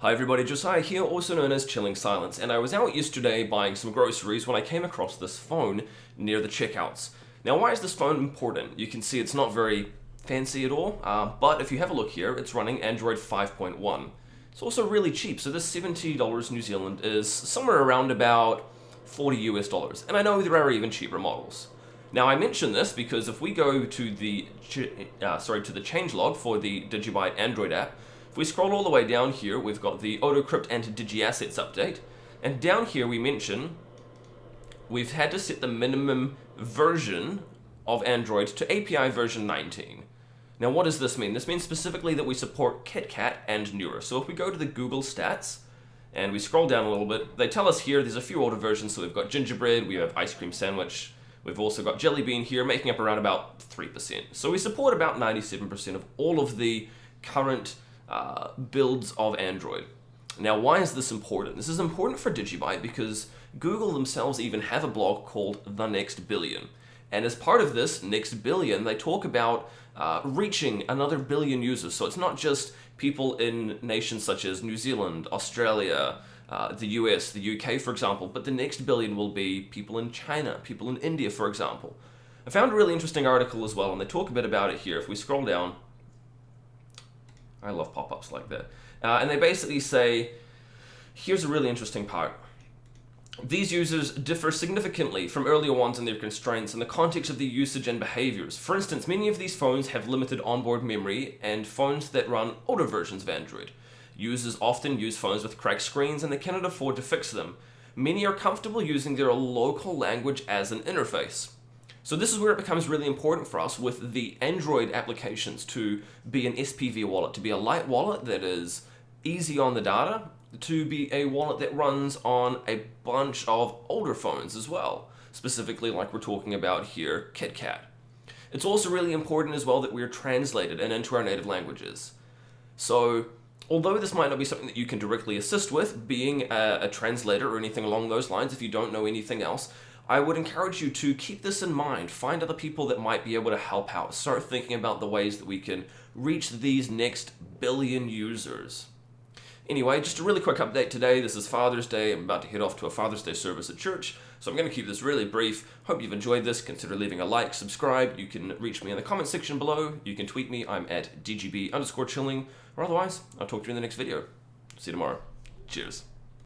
Hi everybody, Josiah here, also known as Chilling Silence, and I was out yesterday buying some groceries when I came across this phone near the checkouts. Now, why is this phone important? You can see it's not very fancy at all, but if you have a look here, it's running Android 5.1. It's also really cheap, so this $70 New Zealand is somewhere around about $40 US, and I know there are even cheaper models. Now, I mention this because if we go to the changelog for the DigiByte Android app, if we scroll all the way down here, we've got the AutoCrypt and DigiAssets update, and down here we mention we've had to set the minimum version of Android to API version 19. Now, what does this mean? This means specifically that we support KitKat and newer. So if we go to the Google stats and we scroll down a little bit, they tell us here there's a few older versions. So we've got gingerbread, we have ice cream sandwich, we've also got jelly bean here, making up around about 3%. So we support about 97% of all of the current builds of Android. Now, why is this important? This is important for DigiByte because Google themselves even have a blog called The Next Billion. And as part of this Next Billion, they talk about reaching another billion users. So it's not just people in nations such as New Zealand, Australia, the US, the UK, for example, but the next billion will be people in China, people in India, for example. I found a really interesting article as well, and they talk a bit about it here. If we scroll down, I love pop-ups like that. And they basically say, here's a really interesting part. These users differ significantly from earlier ones in their constraints in the context of their usage and behaviors. For instance, many of these phones have limited onboard memory and phones that run older versions of Android. Users often use phones with cracked screens and they cannot afford to fix them. Many are comfortable using their local language as an interface. So this is where it becomes really important for us with the Android applications to be an SPV wallet, to be a light wallet that is easy on the data, to be a wallet that runs on a bunch of older phones as well, specifically like we're talking about here, KitKat. It's also really important as well that we're translated and into our native languages. So although this might not be something that you can directly assist with, being a translator or anything along those lines, if you don't know anything else, I would encourage you to keep this in mind. Find other people that might be able to help out. Start thinking about the ways that we can reach these next billion users. Anyway, just a really quick update today. This is Father's Day. I'm about to head off to a Father's Day service at church, so I'm going to keep this really brief. Hope you've enjoyed this. Consider leaving a like, subscribe. You can reach me in the comment section below. You can tweet me. I'm at DGB_chilling. Or otherwise, I'll talk to you in the next video. See you tomorrow. Cheers.